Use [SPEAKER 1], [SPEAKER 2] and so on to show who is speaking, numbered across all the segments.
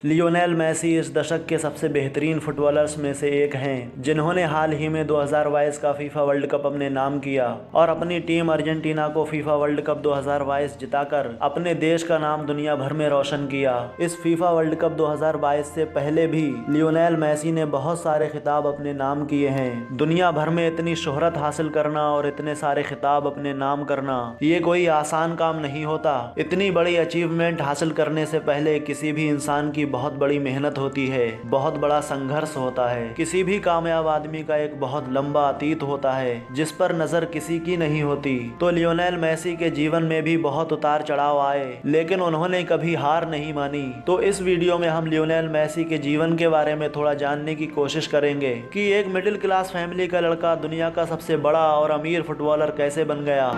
[SPEAKER 1] Lionel Messi इस दशक के सबसे बेहतरीन फुटबॉलर्स में से एक हैं, जिन्होंने हाल ही में 2022 का फीफा वर्ल्ड कप अपने नाम किया और अपनी टीम अर्जेंटीना को फीफा वर्ल्ड कप 2022 जिताकर अपने देश का नाम दुनिया भर में रोशन किया। इस फीफा वर्ल्ड कप 2022 से पहले भी लियोनेल मेसी ने बहुत सारे खिताब अपने नाम किए हैं। दुनिया भर में इतनी शोहरत हासिल करना और इतने सारे खिताब अपने नाम करना, ये कोई आसान काम नहीं होता। इतनी बड़ी अचीवमेंट हासिल करने से पहले किसी भी इंसान की बहुत बड़ी मेहनत होती है, बहुत बड़ा संघर्ष होता है। किसी भी कामयाब आदमी का एक बहुत लंबा अतीत होता है जिस पर नजर किसी की नहीं होती। तो लियोनेल मेसी के जीवन में भी बहुत उतार चढ़ाव आए, लेकिन उन्होंने कभी हार नहीं मानी। तो इस वीडियो में हम लियोनेल मेसी के जीवन के बारे में थोड़ा जानने की कोशिश करेंगे कि एक मिडिल क्लास फैमिली का लड़का दुनिया का सबसे बड़ा और अमीर फुटबॉलर कैसे बन गया।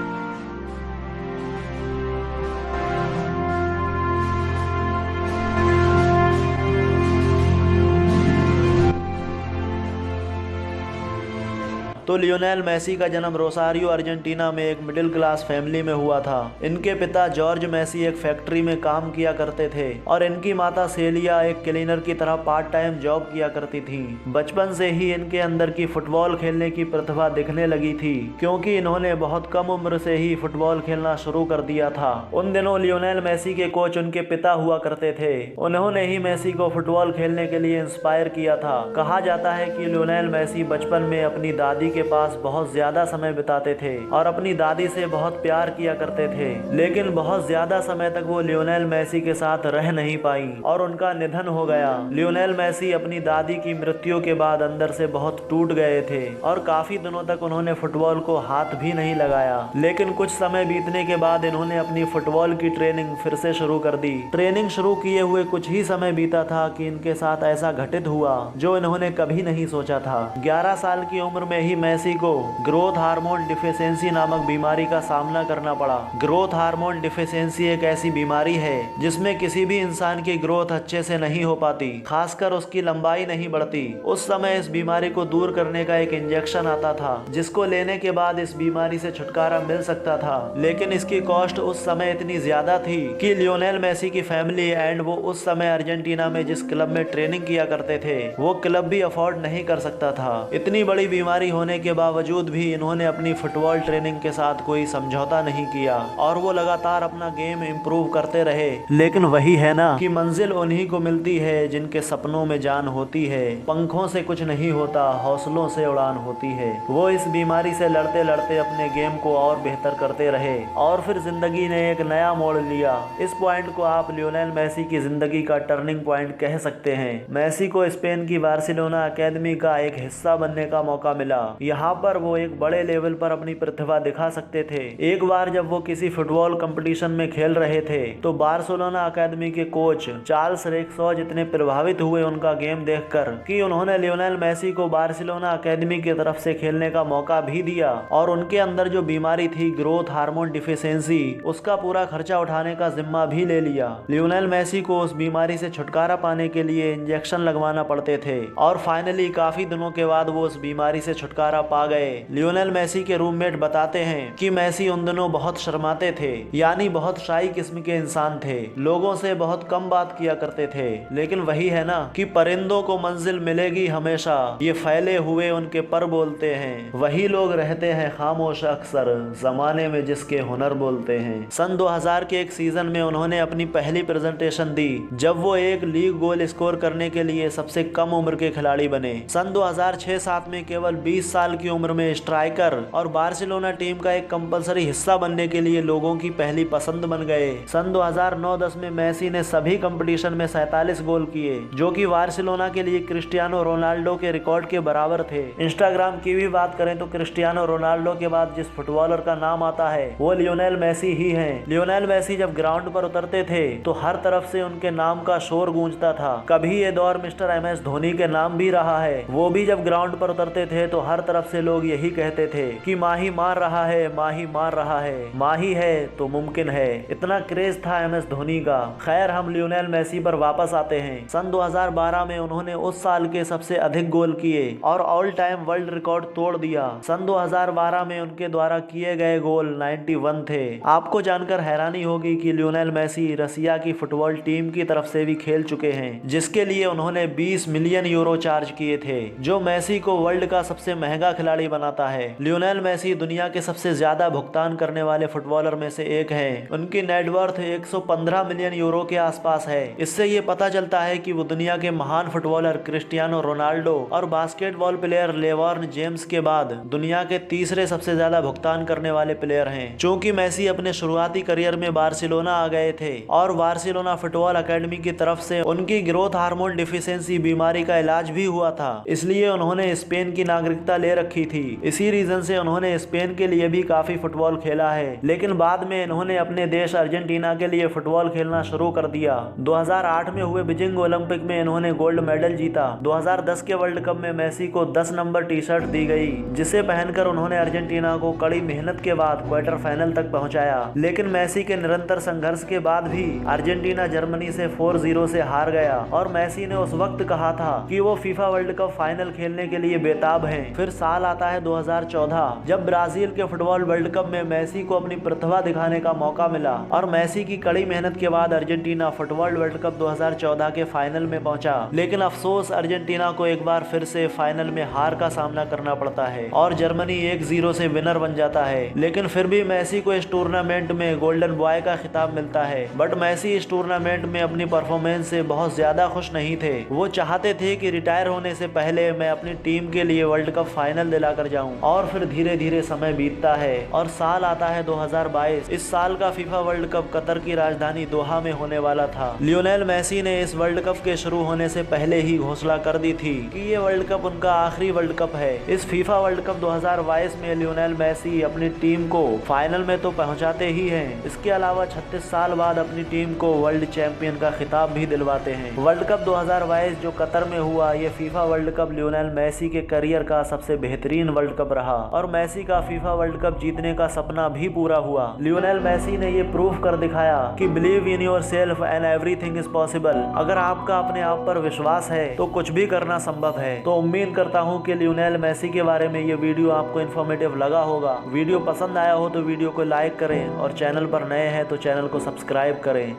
[SPEAKER 1] तो लियोनेल मेसी का जन्म रोसारियो अर्जेंटीना में एक मिडिल क्लास फैमिली में हुआ था। इनके पिता जॉर्ज मेसी एक फैक्ट्री में काम किया करते थे और इनकी माता सेलिया एक क्लीनर की तरह पार्ट टाइम जॉब किया करती थी। बचपन से ही इनके अंदर की फुटबॉल खेलने की प्रतिभा दिखने लगी थी, क्योंकि इन्होंने बहुत कम उम्र से ही फुटबॉल खेलना शुरू कर दिया था। उन दिनों लियोनेल मेसी के कोच उनके पिता हुआ करते थे। उन्होंने ही मेसी को फुटबॉल खेलने के लिए इंस्पायर किया था। कहा जाता है कि लियोनेल मेसी बचपन में अपनी दादी के पास बहुत ज्यादा समय बिताते थे और अपनी दादी से बहुत प्यार किया करते थे, लेकिन बहुत ज्यादा समय तक वो लियोनेल मेसी के साथ रह नहीं पाई और उनका निधन हो गया। लियोनेल मेसी अपनी दादी की मृत्यु के बाद अंदर से बहुत टूट गए थे और काफी दिनों तक उन्होंने फुटबॉल को हाथ भी नहीं लगाया। लेकिन कुछ समय बीतने के बाद इन्होंने अपनी फुटबॉल की ट्रेनिंग फिर से शुरू कर दी। ट्रेनिंग शुरू किए हुए कुछ ही समय बीता था कि इनके साथ ऐसा घटित हुआ जो इन्होंने कभी नहीं सोचा था। 11 साल की उम्र में ही मेसी को ग्रोथ हार्मोन डिफिशियंसी नामक बीमारी का सामना करना पड़ा। ग्रोथ हार्मोन डिफिशियंसी एक ऐसी बीमारी है जिसमें किसी भी इंसान की ग्रोथ अच्छे से नहीं हो पाती, खासकर उसकी लंबाई नहीं बढ़ती। उस समय इस बीमारी को दूर करने का एक इंजेक्शन आता था जिसको लेने के बाद इस बीमारी से छुटकारा मिल सकता था, लेकिन इसकी कॉस्ट उस समय इतनी ज्यादा थी कि लियोनेल मेसी की फैमिली एंड वो उस समय अर्जेंटीना में जिस क्लब में ट्रेनिंग किया करते थे वो क्लब भी अफोर्ड नहीं कर सकता था। इतनी बड़ी बीमारी होने के बावजूद भी इन्होंने अपनी फुटबॉल ट्रेनिंग के साथ कोई समझौता नहीं किया और वो लगातार अपना गेम इम्प्रूव करते रहे। लेकिन वही है ना कि मंजिल उन्हीं को मिलती है जिनके सपनों में जान होती है। पंखों से कुछ नहीं होता, हौसलों से उड़ान होती है। वो इस बीमारी से लड़ते लड़ते अपने गेम को और बेहतर करते रहे और फिर जिंदगी ने एक नया मोड़ लिया। इस पॉइंट को आप लियोनेल मेसी की जिंदगी का टर्निंग पॉइंट कह सकते हैं। मेसी को स्पेन की बार्सिलोना अकेडमी का एक हिस्सा बनने का मौका मिला। यहाँ पर वो एक बड़े लेवल पर अपनी प्रतिभा दिखा सकते थे। एक बार जब वो किसी फुटबॉल कंपटीशन में खेल रहे थे तो बार्सिलोना अकेडमी के कोच चार्ल्स रेक्सॉज इतने प्रभावित हुए उनका गेम देखकर कि उन्होंने लियोनेल मेसी को बार्सिलोना अकेडमी की तरफ से खेलने का मौका भी दिया और उनके अंदर जो बीमारी थी ग्रोथ हार्मोन डिफिशियंसी, उसका पूरा खर्चा उठाने का जिम्मा भी ले लिया। लियोनेल मेसी को उस बीमारी से छुटकारा पाने के लिए इंजेक्शन लगवाना पड़ते थे और फाइनली काफी दिनों के बाद वो उस बीमारी से छुटकारा पा गए। लियोनेल मेसी के रूममेट बताते हैं कि मेसी उन दिनों बहुत शर्माते थे, यानी बहुत शाई किस्म के इंसान थे, लोगों से बहुत कम बात किया करते थे। लेकिन वही है ना कि परिंदों को मंजिल मिलेगी हमेशा, ये फैले हुए उनके पर बोलते हैं। वही लोग रहते हैं खामोश अक्सर जमाने में जिसके हुनर बोलते हैं। सन 2000 के एक सीजन में उन्होंने अपनी पहली प्रेजेंटेशन दी जब वो एक लीग गोल स्कोर करने के लिए सबसे कम उम्र के खिलाड़ी बने। सन 2006-07 में केवल 20 साल की उम्र में स्ट्राइकर और बार्सिलोना टीम का एक कंपलसरी हिस्सा बनने के लिए लोगों की पहली पसंद बन गए। सन 2009-10 में मेसी ने सभी कंपटीशन में 47 गोल किए, जो कि बार्सिलोना के लिए क्रिस्टियानो रोनाल्डो के रिकॉर्ड के बराबर थे। इंस्टाग्राम की भी बात करें तो क्रिस्टियानो रोनाल्डो के बाद जिस फुटबॉलर का नाम आता है वो लियोनेल मेसी ही है। लियोनेल मेसी जब ग्राउंड पर उतरते थे तो हर तरफ से उनके नाम का शोर गूंजता था। कभी ये दौर मिस्टर MS धोनी के नाम भी रहा है। वो भी जब ग्राउंड पर उतरते थे तो हर तरफ से लोग यही कहते थे कि माही मार रहा है, माही मार रहा है, माही है तो मुमकिन है। इतना क्रेज था एमएस धोनी का। खैर, हम लियोनेल मेसी पर वापस आते हैं। सन 2012 में उन्होंने उस साल के सबसे अधिक गोल किए और ऑल टाइम वर्ल्ड रिकॉर्ड तोड़ दिया। सन 2012 में उनके द्वारा किए गए गोल 91 थे। आपको जानकर हैरानी होगी कि लियोनेल मेसी रसिया की फुटबॉल टीम की तरफ से भी खेल चुके हैं, जिसके लिए उन्होंने 20 मिलियन यूरो चार्ज किए थे, जो मेसी को वर्ल्ड का सबसे महंगा खिलाड़ी बनाता है। लियोनेल मेसी दुनिया के सबसे ज्यादा भुगतान करने वाले फुटबॉलर में से एक हैं। उनकी नेटवर्थ 115 मिलियन यूरो के आसपास है। इससे ये पता चलता है कि वो दुनिया के महान फुटबॉलर क्रिस्टियानो रोनाल्डो और बास्केटबॉल प्लेयर लेब्रॉन जेम्स के बाद दुनिया के तीसरे सबसे ज्यादा भुगतान करने वाले प्लेयर हैं। चूंकि मेसी अपने शुरुआती करियर में बार्सिलोना आ गए थे और बार्सिलोना फुटबॉल अकेडमी की तरफ से उनकी ग्रोथ हार्मोन डिफिशियंसी बीमारी का इलाज भी हुआ था, इसलिए उन्होंने स्पेन की नागरिकता ले रखी थी। इसी रीजन से उन्होंने स्पेन के लिए भी काफी फुटबॉल खेला है, लेकिन बाद में इन्होंने अपने देश अर्जेंटीना के लिए फुटबॉल खेलना शुरू कर दिया। 2008 में हुए बीजिंग ओलंपिक में इन्होंने गोल्ड मेडल जीता। 2010 के वर्ल्ड कप में मेसी को 10 नंबर टी शर्ट दी गई, जिसे पहनकर उन्होंने अर्जेंटीना को कड़ी मेहनत के बाद क्वार्टर फाइनल तक पहुंचाया। लेकिन मेसी के निरंतर संघर्ष के बाद भी अर्जेंटीना जर्मनी से 4-0 से हार गया और मेसी ने उस वक्त कहा था कि वो फीफा वर्ल्ड कप फाइनल खेलने के लिए बेताब हैं। फिर साल आता है 2014, जब ब्राजील के फुटबॉल वर्ल्ड कप में मेसी को अपनी प्रतिभा दिखाने का मौका मिला और मेसी की कड़ी मेहनत के बाद अर्जेंटीना फुटबॉल वर्ल्ड कप 2014 के फाइनल में पहुंचा। लेकिन अफसोस, अर्जेंटीना को एक बार फिर से फाइनल में हार का सामना करना पड़ता है और जर्मनी 1-0 से विनर बन जाता है। लेकिन फिर भी मेसी को इस टूर्नामेंट में गोल्डन बॉय का खिताब मिलता है। बट मेसी इस टूर्नामेंट में अपनी परफॉर्मेंस से बहुत ज्यादा खुश नहीं थे। वो चाहते थे कि रिटायर होने से पहले मैं अपनी टीम के लिए वर्ल्ड कप फाइनल दिलाकर जाऊं। और फिर धीरे धीरे समय बीतता है और साल आता है 2022। इस साल का फीफा वर्ल्ड कप कतर की राजधानी दोहा में होने वाला था। लियोनेल मेसी ने इस वर्ल्ड कप के शुरू होने से पहले ही घोषणा कर दी थी कि ये वर्ल्ड कप उनका आखिरी वर्ल्ड कप है। इस फीफा वर्ल्ड कप 2022 में लियोनेल मेसी अपनी टीम को फाइनल में तो पहुंचाते ही हैं, इसके अलावा 36 साल बाद अपनी टीम को वर्ल्ड चैंपियन का खिताब भी दिलवाते हैं। वर्ल्ड कप 2022 जो कतर में हुआ, ये FIFA World Cup Lionel Messi के करियर का सबसे बेहतरीन वर्ल्ड कप रहा और मेसी का फीफा वर्ल्ड कप जीतने का सपना भी पूरा हुआ। लियोनेल मेसी ने ये प्रूफ कर दिखाया कि believe in your self and everything is possible. अगर आपका अपने आप पर विश्वास है तो कुछ भी करना संभव है। तो उम्मीद करता हूँ कि लियोनेल मेसी के बारे में ये वीडियो आपको इन्फॉर्मेटिव लगा होगा। वीडियो पसंद आया हो तो वीडियो को लाइक करें और चैनल पर नए हैं तो चैनल को सब्सक्राइब करें।